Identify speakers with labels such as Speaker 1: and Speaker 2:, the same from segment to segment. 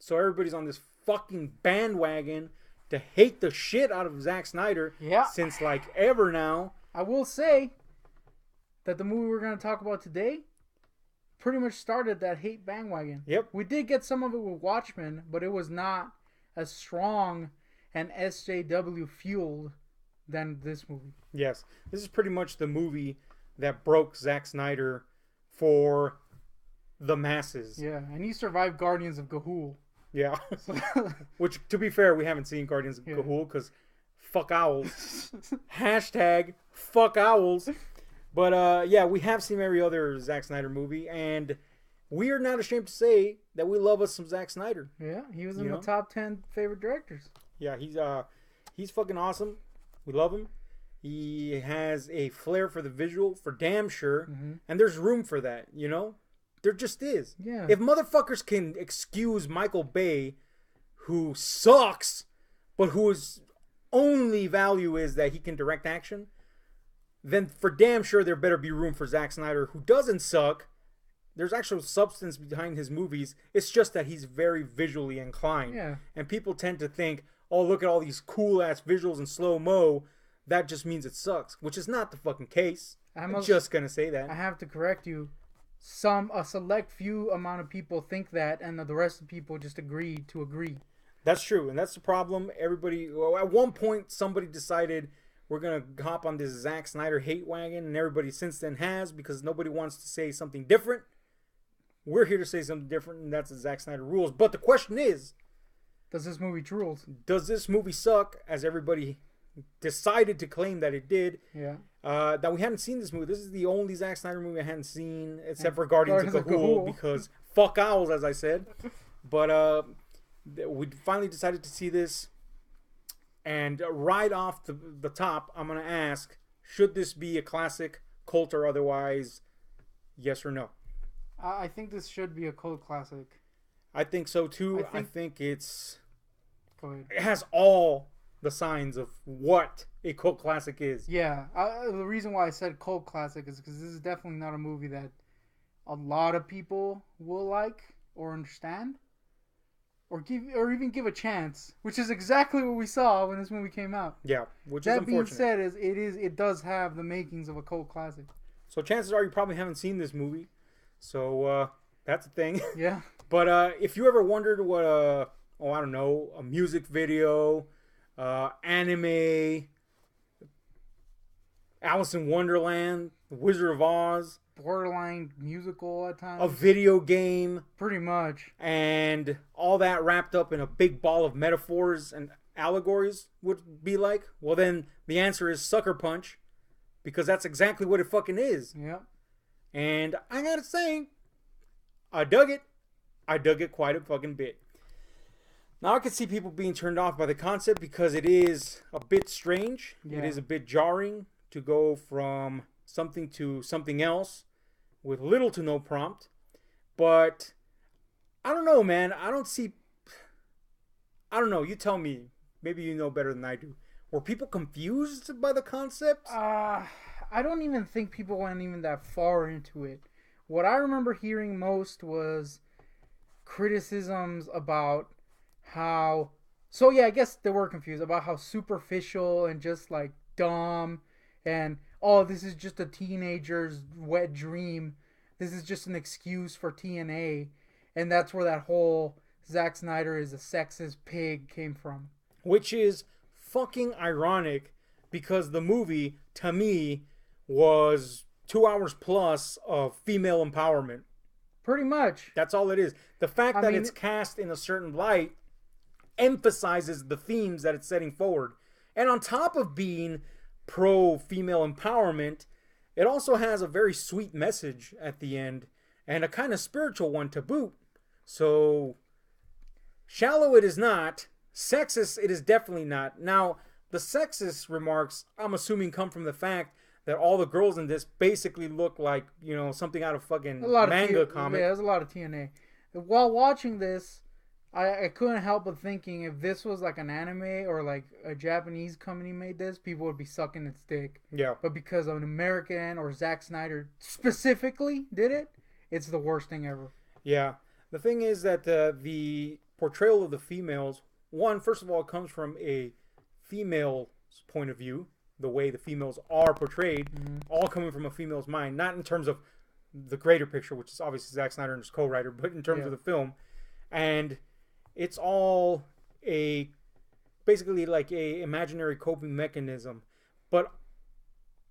Speaker 1: So everybody's on this fucking bandwagon to hate the shit out of Zack Snyder.
Speaker 2: Yeah.
Speaker 1: Since like ever now.
Speaker 2: I will say that the movie we're going to talk about today pretty much started that hate bandwagon.
Speaker 1: Yep.
Speaker 2: We did get some of it with Watchmen, but it was not as strong and SJW fueled than this movie.
Speaker 1: Yes. This is pretty much the movie that broke Zack Snyder for the masses.
Speaker 2: Yeah, and he survived Guardians of Ga'Hoole.
Speaker 1: Yeah. Which, to be fair, we haven't seen Guardians of Ga'Hoole because fuck owls. Hashtag fuck owls. But yeah, we have seen every other Zack Snyder movie, and we are not ashamed to say that we love us some Zack Snyder.
Speaker 2: Yeah, he was in the top 10 favorite directors.
Speaker 1: Yeah, he's fucking awesome. We love him. He has a flair for the visual, for damn sure, and there's room for that, you know? There just is.
Speaker 2: Yeah.
Speaker 1: If motherfuckers can excuse Michael Bay, who sucks, but whose only value is that he can direct action, then for damn sure there better be room for Zack Snyder, who doesn't suck. There's actual substance behind his movies. It's just that he's very visually inclined.
Speaker 2: Yeah.
Speaker 1: And people tend to think, oh, look at all these cool-ass visuals in slow-mo. That just means it sucks, which is not the fucking case. I'm just going to say that.
Speaker 2: I have to correct you. A select few amount of people think that, and the rest of people just agree to agree.
Speaker 1: That's true, and that's the problem. Everybody, well, at one point, somebody decided we're going to hop on this Zack Snyder hate wagon, and everybody since then has, because nobody wants to say something different. We're here to say something different, and that's the Zack Snyder rules. But the question is,
Speaker 2: does this movie rules?
Speaker 1: Does this movie suck, as everybody decided to claim that it did?
Speaker 2: Yeah.
Speaker 1: That we hadn't seen this movie. This is the only Zack Snyder movie I hadn't seen, except for Guardians of Ga'Hoole, because fuck owls, as I said. But we finally decided to see this, and right off the top, I'm going to ask, should this be a classic, cult or otherwise, yes or no?
Speaker 2: I think this should be a cult classic.
Speaker 1: I think so too. I think it's...
Speaker 2: Go ahead.
Speaker 1: It has all the signs of what a cult classic is.
Speaker 2: Yeah. The reason why I said cult classic is because this is definitely not a movie that a lot of people will like or understand or even give a chance, which is exactly what we saw when this movie came out.
Speaker 1: Yeah, which is unfortunate.
Speaker 2: That being said, it does have the makings of a cult classic.
Speaker 1: So chances are you probably haven't seen this movie. So that's a thing.
Speaker 2: Yeah.
Speaker 1: But if you ever wondered what I don't know, a music video, anime, Alice in Wonderland, The Wizard of Oz,
Speaker 2: borderline musical at times,
Speaker 1: a video game,
Speaker 2: pretty much,
Speaker 1: and all that wrapped up in a big ball of metaphors and allegories would be like, well then the answer is Suckerpunch, because that's exactly what it fucking is.
Speaker 2: Yep.
Speaker 1: And I gotta say, I dug it. I dug it quite a fucking bit. Now I can see people being turned off by the concept because it is a bit strange. Yeah. It is a bit jarring to go from something to something else with little to no prompt. But I don't know, man. I don't know. You tell me. Maybe you know better than I do. Were people confused by the concept?
Speaker 2: I don't even think people went even that far into it. What I remember hearing most was criticisms about how... So yeah, I guess they were confused about how superficial and just like dumb and, oh, this is just a teenager's wet dream. This is just an excuse for TNA. And that's where that whole Zack Snyder is a sexist pig came from.
Speaker 1: Which is fucking ironic because the movie, to me, was 2 hours plus of female empowerment.
Speaker 2: Pretty much.
Speaker 1: That's all it is. The fact that it's cast in a certain light emphasizes the themes that it's setting forward. And on top of being pro-female empowerment, it also has a very sweet message at the end and a kind of spiritual one to boot. So, shallow it is not. Sexist it is definitely not. Now, the sexist remarks, I'm assuming, come from the fact that all the girls in this basically look like, you know, something out of fucking manga comic.
Speaker 2: Yeah, there's a lot of TNA. While watching this, I couldn't help but thinking if this was like an anime or like a Japanese company made this, people would be sucking its dick.
Speaker 1: Yeah.
Speaker 2: But because an American or Zack Snyder specifically did it, it's the worst thing ever.
Speaker 1: Yeah. The thing is that the portrayal of the females, one, first of all, it comes from a female's point of view, the way the females are portrayed, all coming from a female's mind, not in terms of the greater picture, which is obviously Zack Snyder and his co-writer, but in terms of the film. And it's all basically like a imaginary coping mechanism, but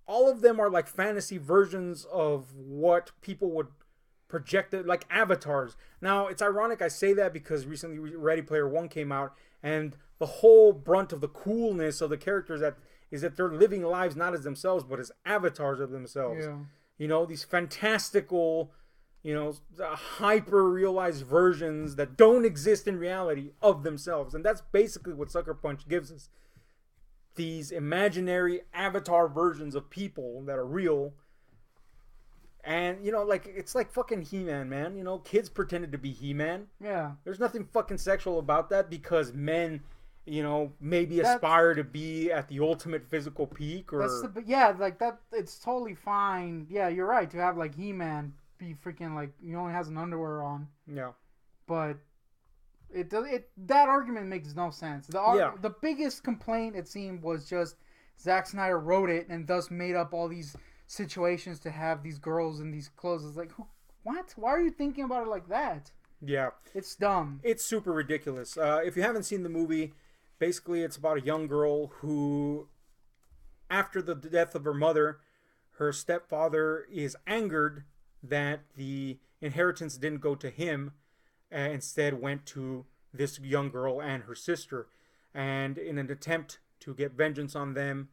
Speaker 1: all of them are like fantasy versions of what people would project it, like avatars. Now, it's ironic I say that because recently Ready Player One came out, and the whole brunt of the coolness of the characters is that they're living lives not as themselves, but as avatars of themselves.
Speaker 2: Yeah.
Speaker 1: You know, these fantastical, you know, hyper-realized versions that don't exist in reality of themselves. And that's basically what Sucker Punch gives us. These imaginary avatar versions of people that are real. And, you know, like, it's like fucking He-Man, man. You know, kids pretended to be He-Man.
Speaker 2: Yeah.
Speaker 1: There's nothing fucking sexual about that because men, you know, maybe aspire to be at the ultimate physical peak or...
Speaker 2: yeah, like that, it's totally fine. Yeah, you're right, to have, like, He-Man be freaking, like, he only has an underwear on.
Speaker 1: Yeah.
Speaker 2: But that argument makes no sense. The biggest complaint, it seemed, was just Zack Snyder wrote it and thus made up all these situations to have these girls in these clothes. It's like, what? Why are you thinking about it like that?
Speaker 1: Yeah.
Speaker 2: It's dumb.
Speaker 1: It's super ridiculous. If you haven't seen the movie, basically it's about a young girl who, after the death of her mother, her stepfather is angered that the inheritance didn't go to him, instead went to this young girl and her sister. And in an attempt to get vengeance on them,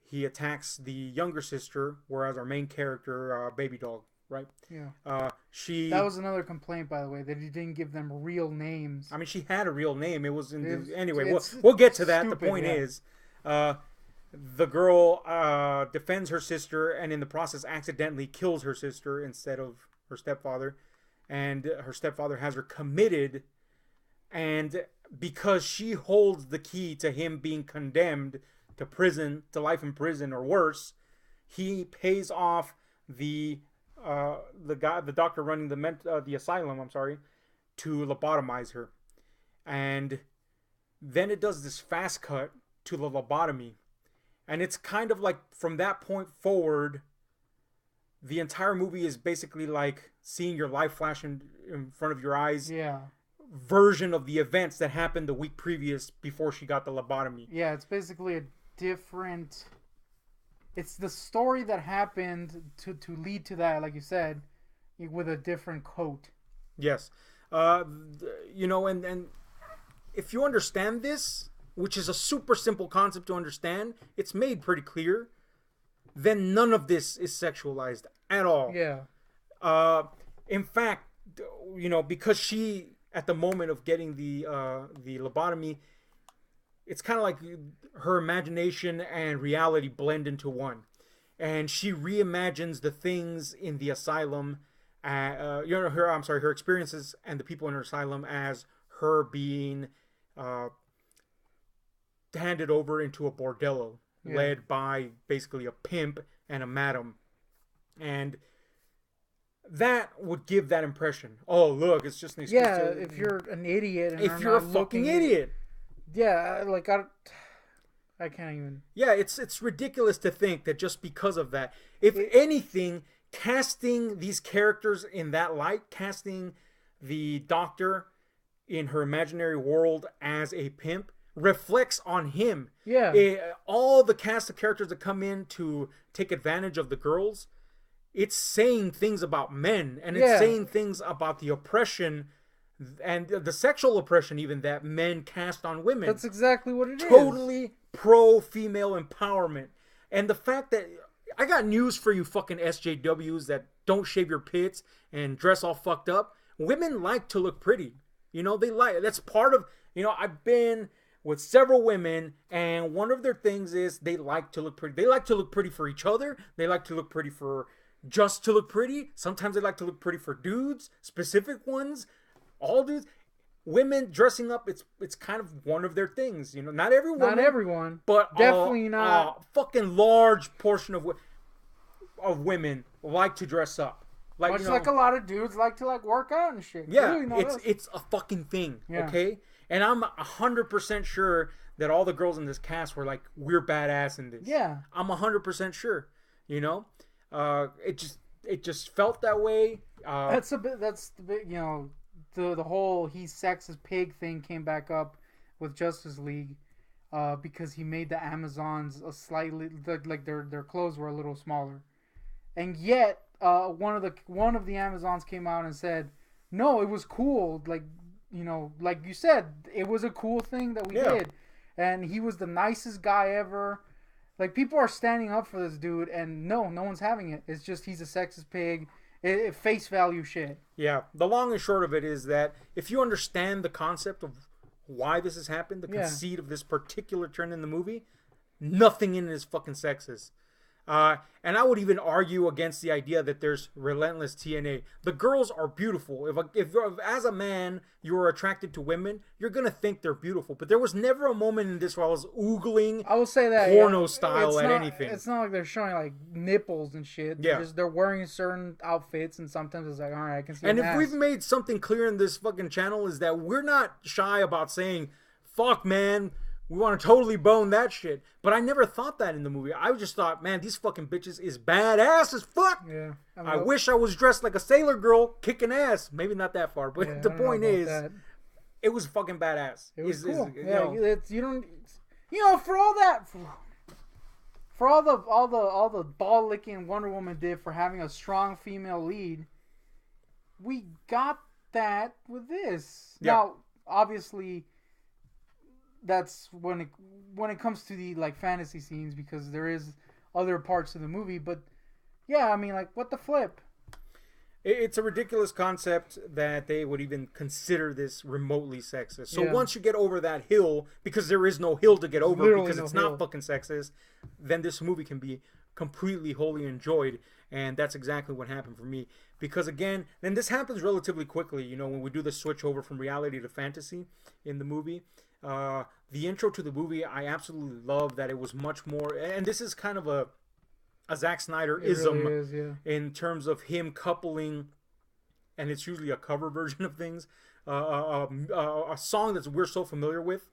Speaker 1: he attacks the younger sister, whereas our main character, Baby Doll, right?
Speaker 2: Yeah.
Speaker 1: That
Speaker 2: was another complaint, by the way, that he didn't give them real names.
Speaker 1: I mean, she had a real name. It was anyway. We'll get to that.
Speaker 2: Stupid,
Speaker 1: the point is, the girl defends her sister, and in the process, accidentally kills her sister instead of her stepfather, and her stepfather has her committed, and because she holds the key to him being condemned to prison, to life in prison or worse, he pays off the doctor running the asylum, to lobotomize her. And then it does this fast cut to the lobotomy. And it's kind of like from that point forward, the entire movie is basically like seeing your life flash in front of your eyes.
Speaker 2: Yeah.
Speaker 1: Version of the events that happened the week previous before she got the lobotomy.
Speaker 2: Yeah, it's basically a different... It's the story that happened to lead to that, like you said, with a different coat.
Speaker 1: Yes. You know, and if you understand this, which is a super simple concept to understand, it's made pretty clear, then none of this is sexualized at all.
Speaker 2: Yeah.
Speaker 1: In fact, you know, because she, at the moment of getting the lobotomy, it's kind of like her imagination and reality blend into one. And she reimagines the things in the asylum, her experiences and the people in her asylum as her being handed over into a bordello, led by basically a pimp and a madam. And that would give that impression. Oh, look, it's just an excuse.
Speaker 2: Yeah, if you're an idiot. And
Speaker 1: if you're a fucking idiot.
Speaker 2: Yeah, like I can't even.
Speaker 1: Yeah, it's ridiculous to think that just because of that, if anything, casting these characters in that light, casting the doctor in her imaginary world as a pimp, reflects on him.
Speaker 2: Yeah.
Speaker 1: All the cast of characters that come in to take advantage of the girls, it's saying things about men, and it's saying things about the oppression and the sexual oppression even that men cast on women.
Speaker 2: That's exactly what it is.
Speaker 1: Totally pro-female empowerment. And the fact that... I got news for you fucking SJWs that don't shave your pits and dress all fucked up. Women like to look pretty. You know, they like... That's part of... You know, I've been with several women, and one of their things is they like to look pretty. They like to look pretty for each other. They like to look pretty for... Just to look pretty. Sometimes they like to look pretty for dudes. Specific ones. All dudes. Women dressing up, it's kind of one of their things. You know, not everyone.
Speaker 2: Not everyone.
Speaker 1: But
Speaker 2: definitely not.
Speaker 1: A fucking large portion of women like to dress up. Like,
Speaker 2: much like a lot of dudes like to like work out and shit.
Speaker 1: Yeah, it's a fucking thing. Yeah. Okay, and I'm 100% sure that all the girls in this cast were like, we're badass in this.
Speaker 2: Yeah,
Speaker 1: I'm 100% sure. You know, it just felt that way.
Speaker 2: That's the bit. You know, the whole he's sexist pig thing came back up with Justice League. Because he made the Amazons a slightly like their clothes were a little smaller, and yet one of the Amazons came out and said, "No, it was cool. Like like you said, it was a cool thing that we did, and he was the nicest guy ever. Like people are standing up for this dude, and no one's having it. It's just he's a sexist pig. It face value shit.
Speaker 1: Yeah, the long and short of it is that if you understand the concept of why this has happened, the conceit of this particular trend in the movie, nothing in it is fucking sexist. And I would even argue against the idea that there's relentless TNA. The girls are beautiful. If as a man you're attracted to women, you're gonna think they're beautiful. But there was never a moment in this where I was oogling.
Speaker 2: I will say that
Speaker 1: porno style at anything.
Speaker 2: It's not like they're showing like nipples and shit. They're wearing certain outfits, and sometimes it's like, all right, I can see.
Speaker 1: And if we've made something clear in this fucking channel, is that we're not shy about saying, "Fuck, man, we want to totally bone that shit." But I never thought that in the movie. I just thought, man, these fucking bitches is badass as fuck.
Speaker 2: Yeah.
Speaker 1: I wish I was dressed like a sailor girl kicking ass. Maybe not that far, but the point is, it was fucking badass.
Speaker 2: It was cool. For all that, for all the ball licking Wonder Woman did for having a strong female lead, we got that with this. Yeah. Now, obviously, that's when it comes to the like fantasy scenes, because there is other parts of the movie, but yeah, I mean, like, what the flip?
Speaker 1: It's a ridiculous concept that they would even consider this remotely sexist. So once you get over that hill, because there is no hill to get over, literally because it's not fucking sexist, then this movie can be completely wholly enjoyed. And that's exactly what happened for me. Because again, then this happens relatively quickly, when we do the switch over from reality to fantasy in the movie. The intro to the movie, I absolutely love that it was much more, and this is kind of a Zack Snyder-ism
Speaker 2: really
Speaker 1: in terms of him coupling, and it's usually a cover version of things, a song that we're so familiar with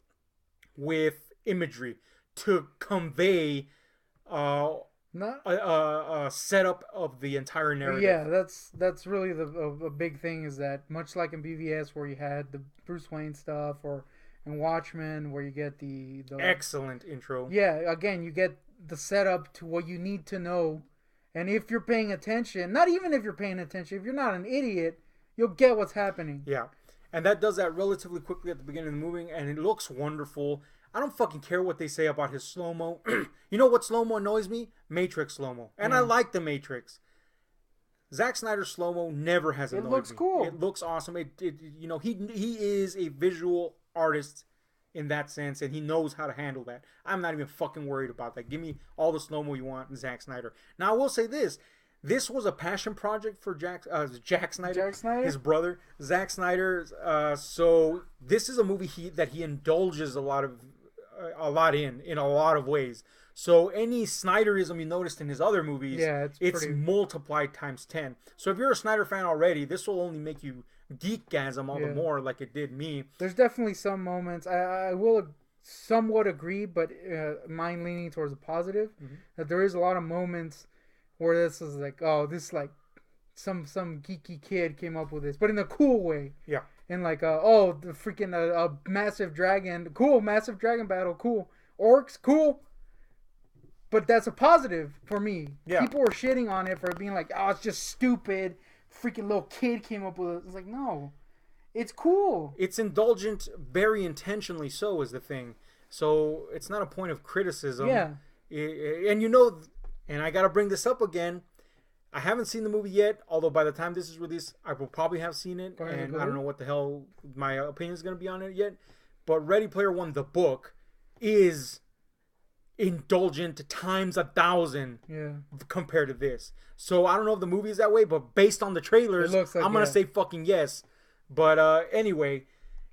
Speaker 1: imagery to convey a setup of the entire narrative.
Speaker 2: Yeah, that's really a big thing, is that much like in BVS where you had the Bruce Wayne stuff, or in Watchmen where you get the
Speaker 1: excellent intro.
Speaker 2: Yeah, again, you get the setup to what you need to know, and if you're paying attention, not even if you're paying attention, if you're not an idiot, you'll get what's happening.
Speaker 1: Yeah, and that does that relatively quickly at the beginning of the movie, and it looks wonderful. I don't fucking care what they say about his slow-mo. You know what slow-mo annoys me? Matrix slow-mo. And I like the Matrix. Zack Snyder's slow-mo never has annoyed me.
Speaker 2: It looks cool.
Speaker 1: It looks awesome. He is a visual artist in that sense, and he knows how to handle that. I'm not even fucking worried about that. Give me all the slow-mo you want in Zack Snyder. Now, I will say this. This was a passion project for Jack Snyder, his brother, Zack Snyder. So this is a movie that he indulges a lot in a lot of ways. So any Snyderism you noticed in his other movies, it's multiplied times 10. So if you're a Snyder fan already, this will only make you geekgasm all the more, like it did me.
Speaker 2: There's definitely some moments I will somewhat agree, but mine leaning towards a positive. That there is a lot of moments where this is like, oh, this like some geeky kid came up with this, but in a cool way.
Speaker 1: Yeah.
Speaker 2: And like, the freaking a massive dragon, cool, massive dragon battle, cool, orcs, cool. But that's a positive for me. Yeah. People were shitting on it for being like, oh, it's just stupid. Freaking little kid came up with it. It's like, no, it's cool.
Speaker 1: It's indulgent, very intentionally so, is the thing. So it's not a point of criticism.
Speaker 2: Yeah.
Speaker 1: And and I got to bring this up again. I haven't seen the movie yet, although by the time this is released, I will probably have seen it. And I don't know what the hell my opinion is going to be on it yet. But Ready Player One, the book, is indulgent times 1,000 compared to this. So I don't know if the movie is that way, but based on the trailers, I'm going to say fucking yes. But anyway,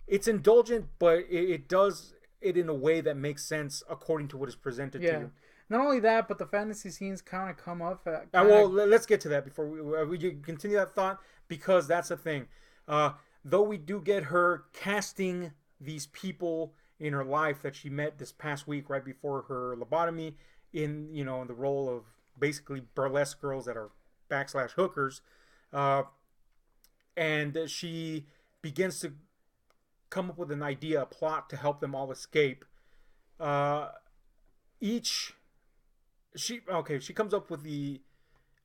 Speaker 1: it's indulgent, but it does it in a way that makes sense according to what is presented to you.
Speaker 2: not only that, but the fantasy scenes kind of come up.
Speaker 1: Well, let's get to that before we continue that thought, because that's the thing. Though we do get her casting these people in her life that she met this past week right before her lobotomy in the role of basically burlesque girls that are / hookers, and she begins to come up with an idea, a plot to help them all escape. She comes up with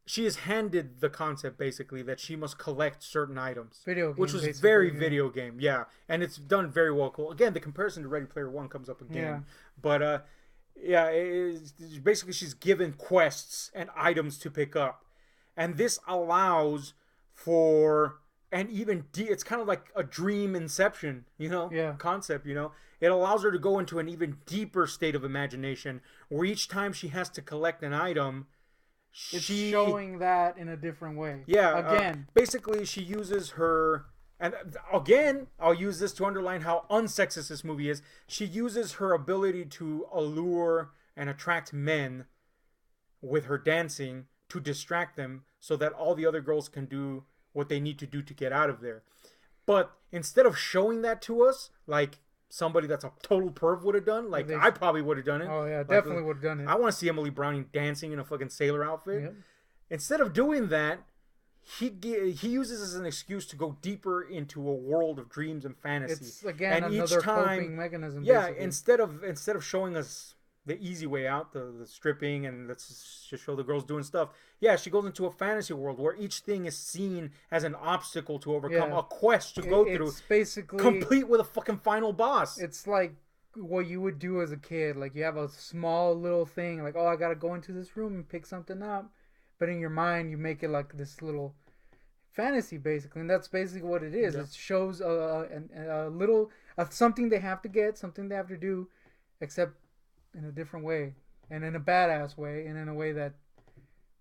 Speaker 1: she is handed the concept basically that she must collect certain items, which was very video game, yeah, and it's done very well. Cool. Again, the comparison to Ready Player One comes up again, but basically she's given quests and items to pick up, and this allows for it's kind of like a dream inception, concept, It allows her to go into an even deeper state of imagination where each time she has to collect an item,
Speaker 2: it's showing that in a different way.
Speaker 1: Yeah.
Speaker 2: Again.
Speaker 1: Basically, she uses her... And again, I'll use this to underline how unsexist this movie is. She uses her ability to allure and attract men with her dancing to distract them so that all the other girls can do what they need to do to get out of there. But instead of showing that to us, like somebody that's a total perv would have done, like I probably would have done it.
Speaker 2: Oh yeah, definitely would have done it.
Speaker 1: I want to see Emily Browning dancing in a fucking sailor outfit. Yep. Instead of doing that, he uses as an excuse to go deeper into a world of dreams and fantasy.
Speaker 2: It's again another coping mechanism. Yeah,
Speaker 1: basically. instead of showing us the easy way out, the stripping, and let's just show the girls doing stuff. Yeah, she goes into a fantasy world where each thing is seen as an obstacle to overcome, a quest to go through. It's
Speaker 2: basically
Speaker 1: complete with a fucking final boss.
Speaker 2: It's like what you would do as a kid. Like you have a small little thing, like, oh, I gotta go into this room and pick something up. But in your mind, you make it like this little fantasy, basically, and that's basically what it is. Yeah. It shows a little something they have to get, something they have to do, except in a different way, and in a badass way, and in a way that,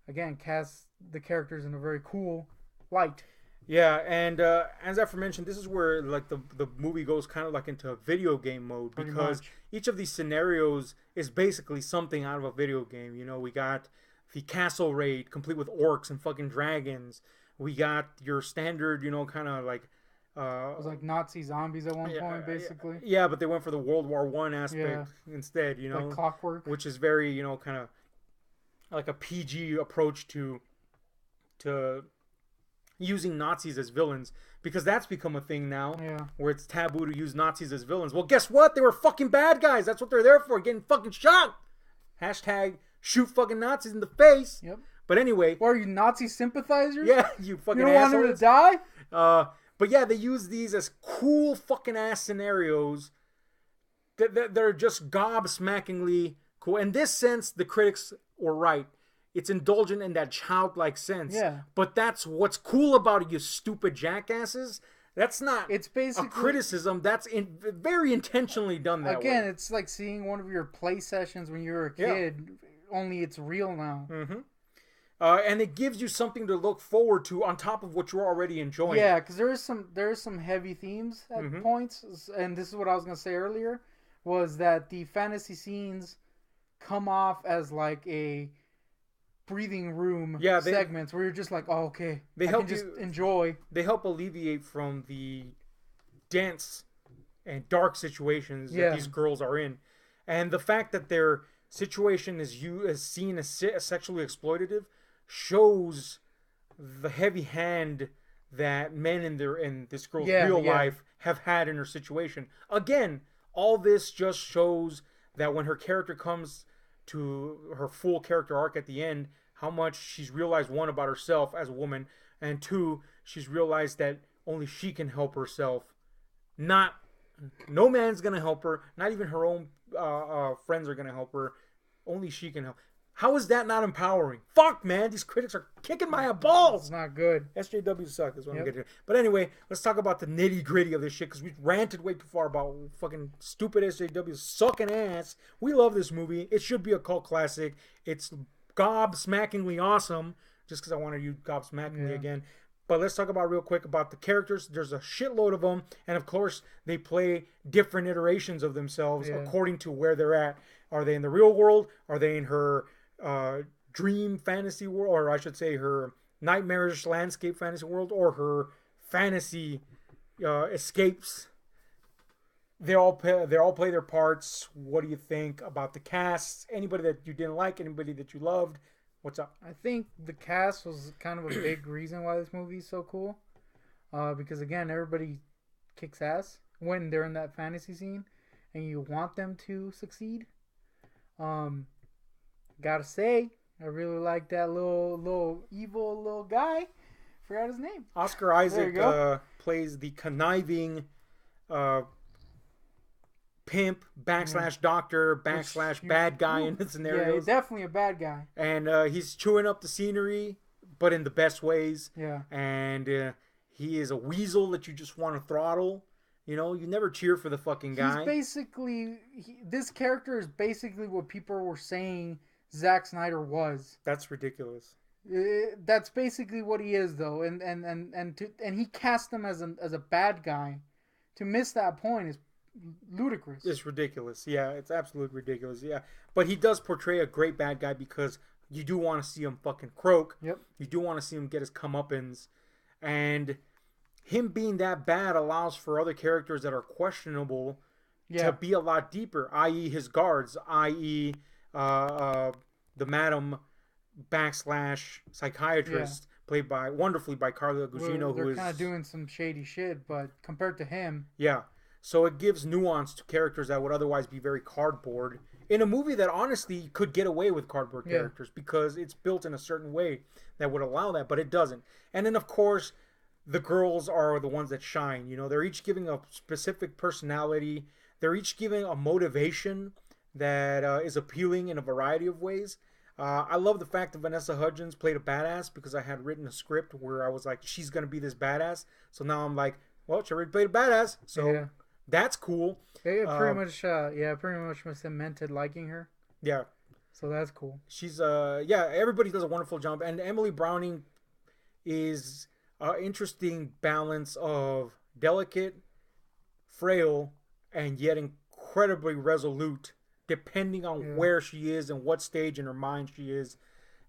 Speaker 2: again, casts the characters in a very cool light.
Speaker 1: Yeah, and as aforementioned, this is where like the movie goes kind of like into a video game mode, because each of these scenarios is basically something out of a video game. We got the castle raid complete with orcs and fucking dragons. We got your standard, kind of like
Speaker 2: it was like Nazi zombies at one point, basically.
Speaker 1: Yeah, but they went for the World War I aspect instead,
Speaker 2: like Clockwork,
Speaker 1: which is very, kind of like a PG approach to using Nazis as villains, because that's become a thing now, where it's taboo to use Nazis as villains. Well, guess what? They were fucking bad guys. That's what they're there for, getting fucking shot. Hashtag shoot fucking Nazis in the face.
Speaker 2: Yep.
Speaker 1: But anyway,
Speaker 2: what are you, Nazi sympathizers?
Speaker 1: Yeah, you fucking.
Speaker 2: You don't
Speaker 1: assholes.
Speaker 2: want them to die.
Speaker 1: But yeah, they use these as cool fucking ass scenarios that are just gobsmackingly cool. In this sense, the critics were right. It's indulgent in that childlike sense.
Speaker 2: Yeah.
Speaker 1: But that's what's cool about it, you stupid jackasses. That's not
Speaker 2: it's basically
Speaker 1: a criticism. That's very intentionally done that
Speaker 2: again,
Speaker 1: way.
Speaker 2: It's like seeing one of your play sessions when you were a kid, only it's real now.
Speaker 1: Mm-hmm. And it gives you something to look forward to on top of what you're already enjoying.
Speaker 2: Yeah, because there is some heavy themes at points, and this is what I was going to say earlier, was that the fantasy scenes come off as like a breathing room segments where you're just like, oh, okay, I can just enjoy.
Speaker 1: They help alleviate from the dense and dark situations that these girls are in. And the fact that their situation is seen as sexually exploitative shows the heavy hand that men in this girl's real life have had in her situation. Again, all this just shows that when her character comes to her full character arc at the end, how much she's realized, one, about herself as a woman, and two, she's realized that only she can help herself. No man's gonna help her. Not even her own friends are gonna help her. Only she can help. How is that not empowering? Fuck, man. These critics are kicking my balls.
Speaker 2: It's not good.
Speaker 1: SJW suck is what I'm getting to. But anyway, let's talk about the nitty gritty of this shit, because we ranted way too far about fucking stupid SJW sucking ass. We love this movie. It should be a cult classic. It's gobsmackingly awesome, just because I want to use gobsmackingly again. But let's talk about real quick about the characters. There's a shitload of them, and of course they play different iterations of themselves according to where they're at. Are they in the real world? Are they in her dream fantasy world, or I should say her nightmarish landscape fantasy world, or her fantasy escapes? They all play their parts. What do you think about the cast? Anybody that you didn't like? Anybody that you loved? What's up?
Speaker 2: I think the cast was kind of a big reason why this movie is so cool. Because again, everybody kicks ass when they're in that fantasy scene, and you want them to succeed. Gotta say, I really like that little evil little guy. Forgot his name.
Speaker 1: Oscar Isaac plays the conniving pimp / doctor / bad guy in the scenarios.
Speaker 2: Yeah, he's definitely a bad guy.
Speaker 1: And he's chewing up the scenery, but in the best ways.
Speaker 2: Yeah.
Speaker 1: And he is a weasel that you just want to throttle. You know, you never cheer for the fucking guy.
Speaker 2: He's basically... this character is basically what people were saying Zack Snyder was.
Speaker 1: That's ridiculous.
Speaker 2: That's basically what he is, though. And he cast him as a bad guy. To miss that point is ludicrous.
Speaker 1: It's ridiculous. Yeah, it's absolutely ridiculous. Yeah, but he does portray a great bad guy because you do want to see him fucking croak.
Speaker 2: Yep.
Speaker 1: You do want to see him get his comeuppance, and him being that bad allows for other characters that are questionable to be a lot deeper. I.e., his guards. I.e., the Madam / psychiatrist played wonderfully by Carla Gugino,
Speaker 2: they're kind of doing some shady shit, but compared to him,
Speaker 1: so it gives nuance to characters that would otherwise be very cardboard in a movie that honestly could get away with cardboard characters because it's built in a certain way that would allow that, but it doesn't. And then, of course, the girls are the ones that shine. You know, they're each giving a specific personality. They're each giving a motivation that is appealing in a variety of ways. I love the fact that Vanessa Hudgens played a badass because I had written a script where I was like, she's going to be this badass. So now I'm like, well, she already played a badass. So that's cool.
Speaker 2: It pretty much cemented liking her.
Speaker 1: Yeah.
Speaker 2: So that's cool.
Speaker 1: She's, everybody does a wonderful job. And Emily Browning is an interesting balance of delicate, frail, and yet incredibly resolute, depending on where she is and what stage in her mind she is.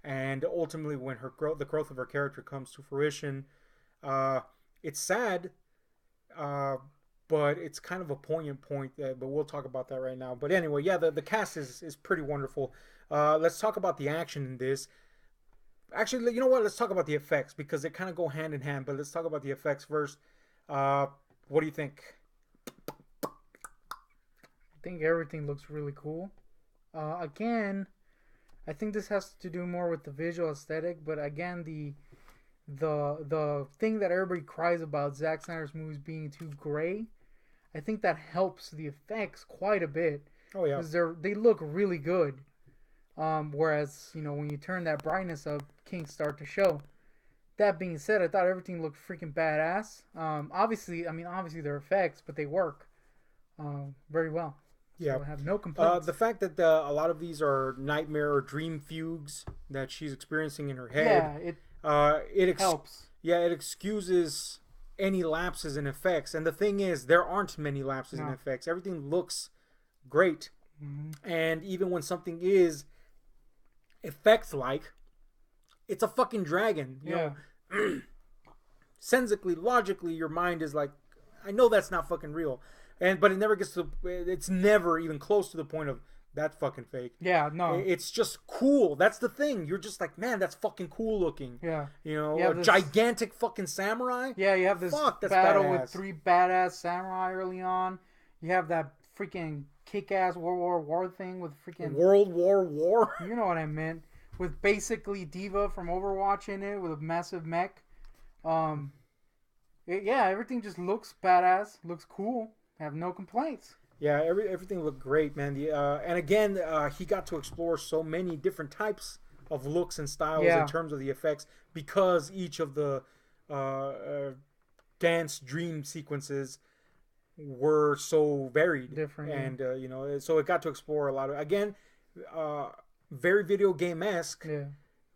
Speaker 1: And ultimately, when the growth of her character comes to fruition, it's sad, but it's kind of a poignant point. But we'll talk about that right now. But anyway, the cast is pretty wonderful. Let's talk about the action in this. Actually, you know what? Let's talk about the effects because they kind of go hand in hand. But let's talk about the effects first. What do you think?
Speaker 2: I think everything looks really cool. Again, I think this has to do more with the visual aesthetic, but again, the thing that everybody cries about Zack Snyder's movies being too gray, I think that helps the effects quite a bit.
Speaker 1: Oh yeah,
Speaker 2: because they look really good. Whereas when you turn that brightness up, kinks start to show. That being said, I thought everything looked freaking badass. Obviously they're effects, but they work very well.
Speaker 1: Yeah,
Speaker 2: so I have no complaints.
Speaker 1: The fact that a lot of these are nightmare or dream fugues that she's experiencing in her head, it helps. Yeah, it excuses any lapses in effects. And the thing is, there aren't many lapses in effects. Everything looks great. Mm-hmm. And even when something is effects-like, it's a fucking dragon. You know? Sensically, logically, your mind is like, I know that's not fucking real. But it never gets to. It's never even close to the point of that's fucking fake.
Speaker 2: Yeah, no.
Speaker 1: It's just cool. That's the thing. You're just like, man, that's fucking cool looking.
Speaker 2: Yeah.
Speaker 1: You know, a gigantic fucking samurai.
Speaker 2: Yeah, you have this battle with 3 badass samurai early on. You have that freaking kick-ass World War thing with freaking
Speaker 1: World War.
Speaker 2: You know what I meant. With basically Diva from Overwatch in it with a massive mech. Everything just looks badass. Looks cool. I have no complaints.
Speaker 1: Yeah, everything looked great, man. And again, he got to explore so many different types of looks and styles in terms of the effects because each of the dance dream sequences were so varied,
Speaker 2: different,
Speaker 1: and so it got to explore a lot of very video game-esque.
Speaker 2: Yeah.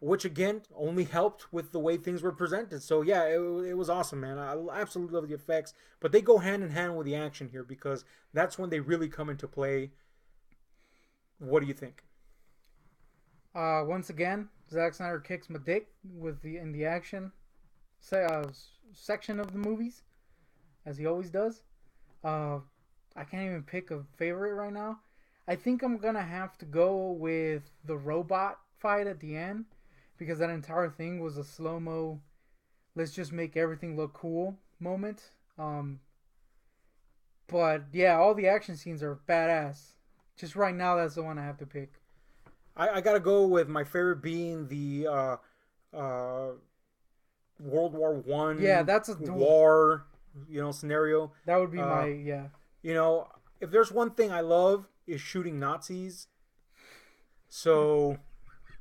Speaker 1: which again only helped with the way things were presented. So yeah, it was awesome, man. I absolutely love the effects, but they go hand in hand with the action here because that's when they really come into play. What do you think?
Speaker 2: Once again, Zack Snyder kicks my dick in the action section of the movies, as he always does. I can't even pick a favorite right now. I think I'm gonna have to go with the robot fight at the end, because that entire thing was a slow-mo, let's just make everything look cool moment. But yeah, all the action scenes are badass. Just right now, that's the one I have to pick.
Speaker 1: I gotta go with my favorite being the World War One.
Speaker 2: Yeah, that's a
Speaker 1: war, scenario.
Speaker 2: That would be my yeah.
Speaker 1: If there's one thing I love is shooting Nazis. So.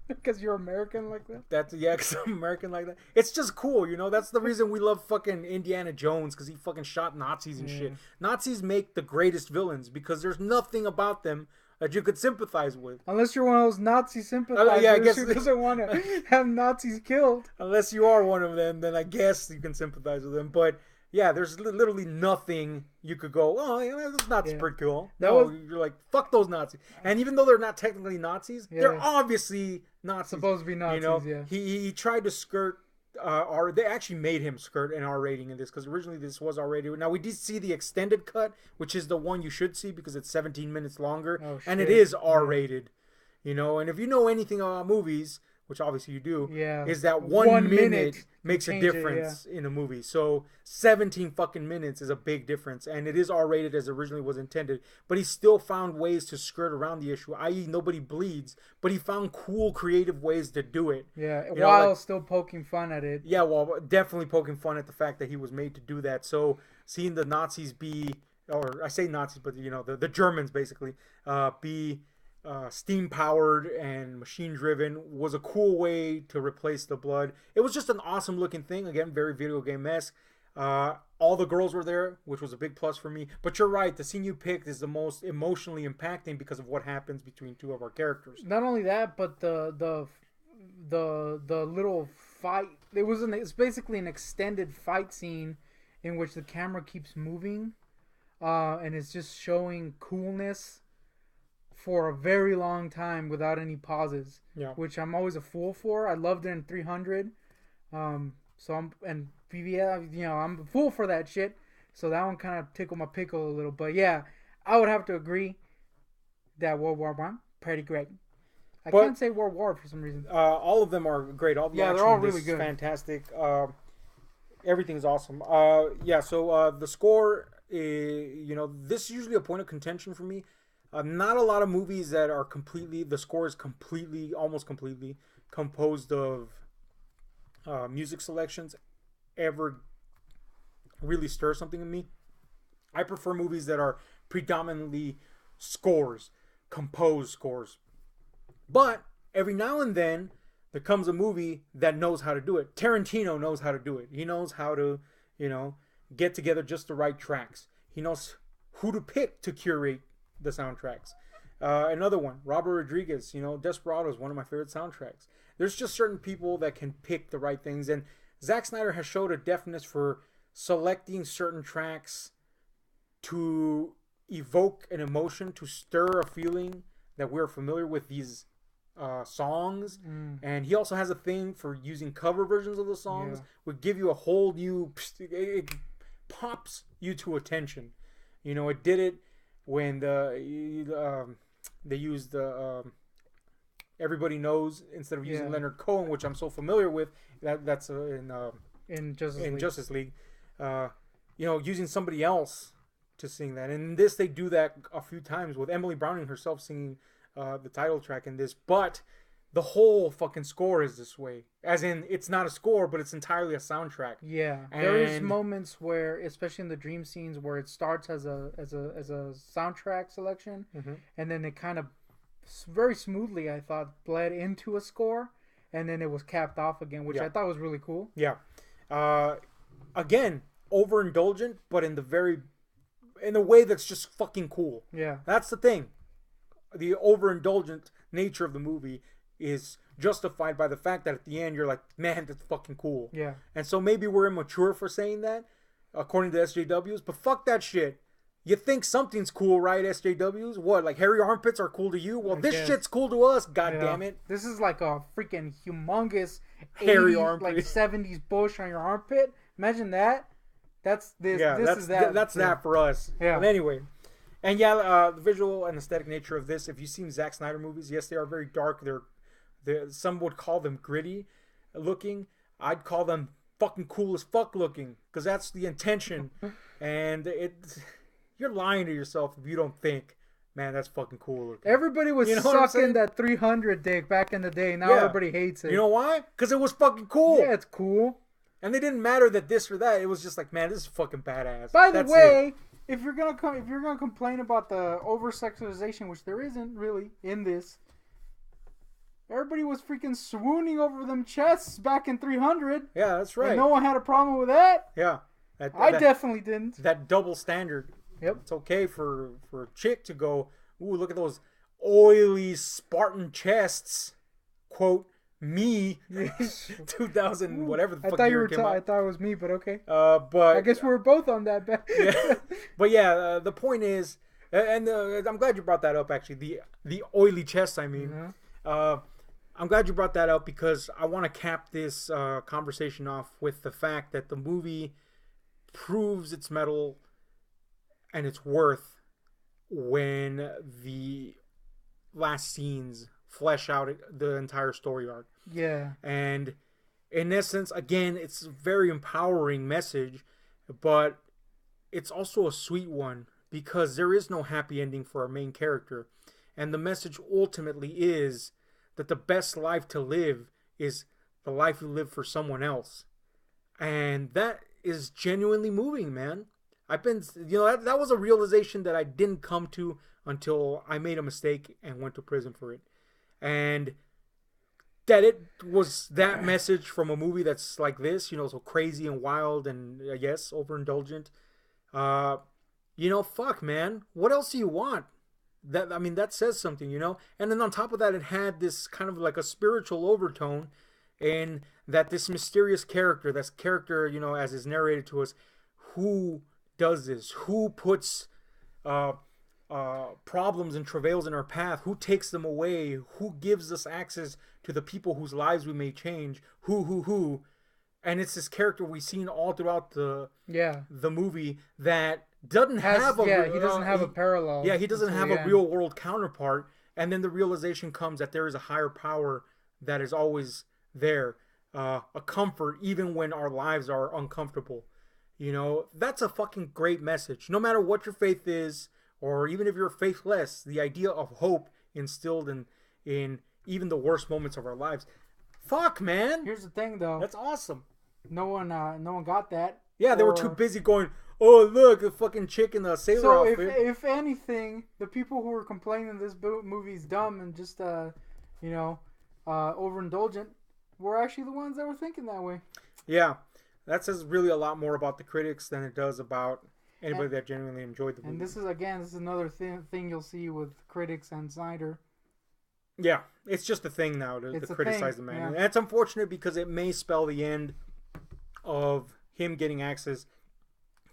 Speaker 2: Because you're American like that?
Speaker 1: Because I'm American like that. It's just cool, That's the reason we love fucking Indiana Jones, because he fucking shot Nazis and shit. Nazis make the greatest villains because there's nothing about them that you could sympathize with.
Speaker 2: Unless you're one of those Nazi sympathizers who doesn't want to have Nazis killed.
Speaker 1: Unless you are one of them, then I guess you can sympathize with them. But yeah, there's literally nothing you could go, oh, those Nazis pretty cool. You're like, fuck those Nazis. And even though they're not technically Nazis, they're obviously Nazis.
Speaker 2: Supposed to be Nazis, yeah.
Speaker 1: He tried to skirt they actually made him skirt an R rating in this, because originally this was R rated. Now we did see the extended cut, which is the one you should see because it's 17 minutes longer, and it is R rated. And if you know anything about movies, which obviously you do, is that one minute makes a difference in a movie. So 17 fucking minutes is a big difference, and it is R-rated as originally was intended. But he still found ways to skirt around the issue, i.e. nobody bleeds, but he found cool, creative ways to do it.
Speaker 2: Yeah, while still poking fun at it.
Speaker 1: Yeah, well, definitely poking fun at the fact that he was made to do that. So seeing the Nazis be, or I say Nazis, but the Germans basically, be steam powered and machine driven was a cool way to replace the blood. It was just an awesome looking thing. Again, very video game-esque. All the girls were there, which was a big plus for me. But you're right, the scene you picked is the most emotionally impacting because of what happens between two of our characters.
Speaker 2: Not only that, but the little fight. It's basically an extended fight scene in which the camera keeps moving, and it's just showing coolness for a very long time without any pauses, which I'm always a fool for. I loved it in 300, I'm a fool for that shit. So that one kind of tickled my pickle a little. But yeah, I would have to agree that World War I, pretty great. I can't say World War for some reason.
Speaker 1: All of them are great. All the action,
Speaker 2: they're all really good.
Speaker 1: Fantastic. Everything's awesome. So the score, this is usually a point of contention for me. Not a lot of movies that are the score is almost completely composed of music selections ever really stir something in me. I prefer movies that are predominantly composed scores. But every now and then there comes a movie that knows how to do it. Tarantino knows how to do it. He knows how to, get together just the right tracks. He knows who to pick to curate the soundtracks. Another one, Robert Rodriguez, Desperado is one of my favorite soundtracks. There's just certain people that can pick the right things, and Zack Snyder has showed a deftness for selecting certain tracks to evoke an emotion, to stir a feeling that we're familiar with these songs. And he also has a thing for using cover versions of the songs, would give you a whole new, it pops you to attention. It did it when they used the Everybody Knows instead of using Leonard Cohen, which I'm so familiar with. That's in Justice League. Using somebody else to sing that. And in this, they do that a few times with Emily Browning herself singing the title track in this. But the whole fucking score is this way. As in, it's not a score, but it's entirely a soundtrack.
Speaker 2: Yeah, there is moments where, especially in the dream scenes, where it starts as a soundtrack selection, and then it kind of very smoothly, I thought, bled into a score, and then it was capped off again, which I thought was really cool.
Speaker 1: Yeah. Again, overindulgent, but in a way that's just fucking cool.
Speaker 2: Yeah.
Speaker 1: That's the thing. The overindulgent nature of the movie is justified by the fact that at the end you're like, man, that's fucking cool.
Speaker 2: Yeah.
Speaker 1: And so maybe we're immature for saying that, according to SJWs, but fuck that shit. You think something's cool, right, SJWs? What, like hairy armpits are cool to you? Well, this shit's cool to us, damn it.
Speaker 2: This is like a freaking humongous
Speaker 1: hairy
Speaker 2: 80s,
Speaker 1: armpit.
Speaker 2: like 70s bush on your armpit. Imagine that. That's this. Yeah, this is that.
Speaker 1: That's that for us.
Speaker 2: Yeah.
Speaker 1: But anyway. And yeah, the visual and aesthetic nature of this, if you've seen Zack Snyder movies, yes, they are very dark. They're some would call them gritty looking. I'd call them fucking cool as fuck looking, because that's the intention. And you're lying to yourself if you don't think, man, that's fucking cool looking.
Speaker 2: Everybody was sucking that 300 dick back in the day. Now everybody hates it.
Speaker 1: You know why? Because it was fucking cool.
Speaker 2: Yeah, it's cool.
Speaker 1: And they didn't matter that this or that. It was just like, man, this is fucking badass.
Speaker 2: By the way, if you're gonna complain about the over sexualization, which there isn't really in this, everybody was freaking swooning over them chests back in 300.
Speaker 1: Yeah, that's right.
Speaker 2: And no one had a problem with that.
Speaker 1: Yeah,
Speaker 2: I definitely didn't.
Speaker 1: That double standard.
Speaker 2: Yep.
Speaker 1: It's okay for a chick to go, ooh, look at those oily Spartan chests. Quote, me. 2000, whatever the fuck year came out.
Speaker 2: I thought it was me, but okay.
Speaker 1: But
Speaker 2: I guess we were both on that back.
Speaker 1: Yeah. But yeah, the point is, and I'm glad you brought that up, actually. The oily chests, I mean. Mm-hmm. I'm glad you brought that up because I want to cap this conversation off with the fact that the movie proves its mettle and its worth when the last scenes flesh out the entire story arc.
Speaker 2: Yeah.
Speaker 1: And in essence, again, it's a very empowering message, but it's also a sweet one because there is no happy ending for our main character. And the message ultimately is that the best life to live is the life you live for someone else. And that is genuinely moving, man. That was a realization that I didn't come to until I made a mistake and went to prison for it. And that it was that message from a movie that's like this, so crazy and wild and, yes, overindulgent. Fuck, man. What else do you want? That says something, And then on top of that, it had this kind of like a spiritual overtone in that this mysterious character, as is narrated to us, who does this? Who puts problems and travails in our path? Who takes them away? Who gives us access to the people whose lives we may change? Who? And it's this character we've seen all throughout the movie that doesn't have a
Speaker 2: parallel.
Speaker 1: Yeah, he doesn't have a real world counterpart. And then the realization comes that there is a higher power that is always there, a comfort even when our lives are uncomfortable. That's a fucking great message. No matter what your faith is, or even if you're faithless, the idea of hope instilled in even the worst moments of our lives. Fuck, man.
Speaker 2: Here's the thing, though.
Speaker 1: That's awesome.
Speaker 2: No one got that.
Speaker 1: Yeah, they were too busy going, oh, look, a fucking chick in the sailor outfit.
Speaker 2: So if anything, the people who were complaining this movie's dumb and just, overindulgent were actually the ones that were thinking that way.
Speaker 1: Yeah. That says really a lot more about the critics than it does about anybody that genuinely enjoyed the movie.
Speaker 2: And this is another thing you'll see with critics and Snyder.
Speaker 1: Yeah, it's just a thing now to criticize the man. Yeah. And it's unfortunate because it may spell the end of him getting access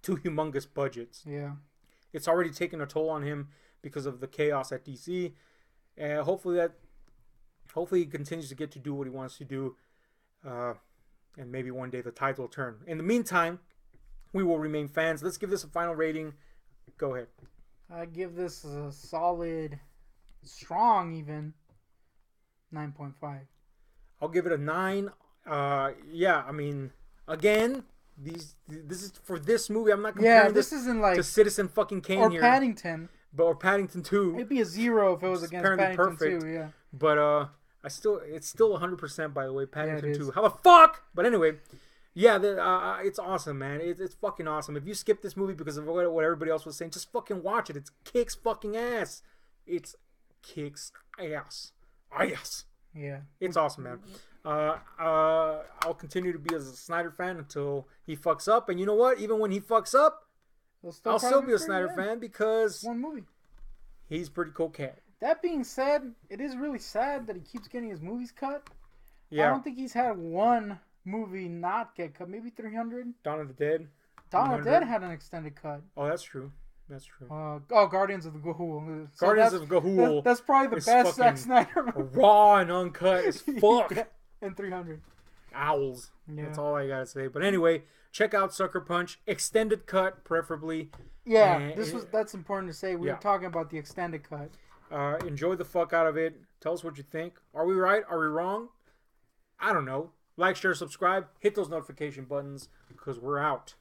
Speaker 1: to humongous budgets.
Speaker 2: Yeah.
Speaker 1: It's already taken a toll on him because of the chaos at DC. And hopefully he continues to get to do what he wants to do. And maybe one day the tides will turn. In the meantime, we will remain fans. Let's give this a final rating. Go ahead.
Speaker 2: I give this a solid, strong even, 9.5.
Speaker 1: I'll give it a 9. Again, this is for this movie. I'm not comparing
Speaker 2: this isn't like
Speaker 1: to Citizen fucking Kane
Speaker 2: or
Speaker 1: here.
Speaker 2: Paddington.
Speaker 1: Or Paddington 2.
Speaker 2: It'd be a 0 if it was against Paddington
Speaker 1: perfect.
Speaker 2: 2, yeah.
Speaker 1: But it's still 100% by the way. Paddington 2. How the fuck? But anyway, it's awesome, man. It's fucking awesome. If you skip this movie because of what everybody else was saying, just fucking watch it. It kicks fucking ass. It kicks ass. Ass.
Speaker 2: Yeah.
Speaker 1: It's awesome, man. I'll continue to be a Snyder fan until he fucks up. And you know what? Even when he fucks up, I'll still be a Snyder fan because
Speaker 2: one movie.
Speaker 1: He's a pretty cool cat.
Speaker 2: That being said, it is really sad that he keeps getting his movies cut.
Speaker 1: Yeah.
Speaker 2: I don't think he's had one movie not get cut. Maybe 300?
Speaker 1: Dawn of the Dead.
Speaker 2: Dawn of the Dead had an extended cut.
Speaker 1: Oh, that's true. That's true.
Speaker 2: Guardians of the Gahul. So
Speaker 1: Guardians of Gahul.
Speaker 2: That's probably the best Zack Snyder movie.
Speaker 1: Raw and uncut as fuck.
Speaker 2: Yeah, and 300.
Speaker 1: Owls.
Speaker 2: Yeah.
Speaker 1: That's all I gotta say. But anyway, check out Sucker Punch. Extended cut, preferably.
Speaker 2: Yeah, that's important to say. We
Speaker 1: yeah.
Speaker 2: were talking about the extended cut.
Speaker 1: Enjoy the fuck out of it. Tell us what you think. Are we right? Are we wrong? I don't know. Like, share, subscribe. Hit those notification buttons because we're out.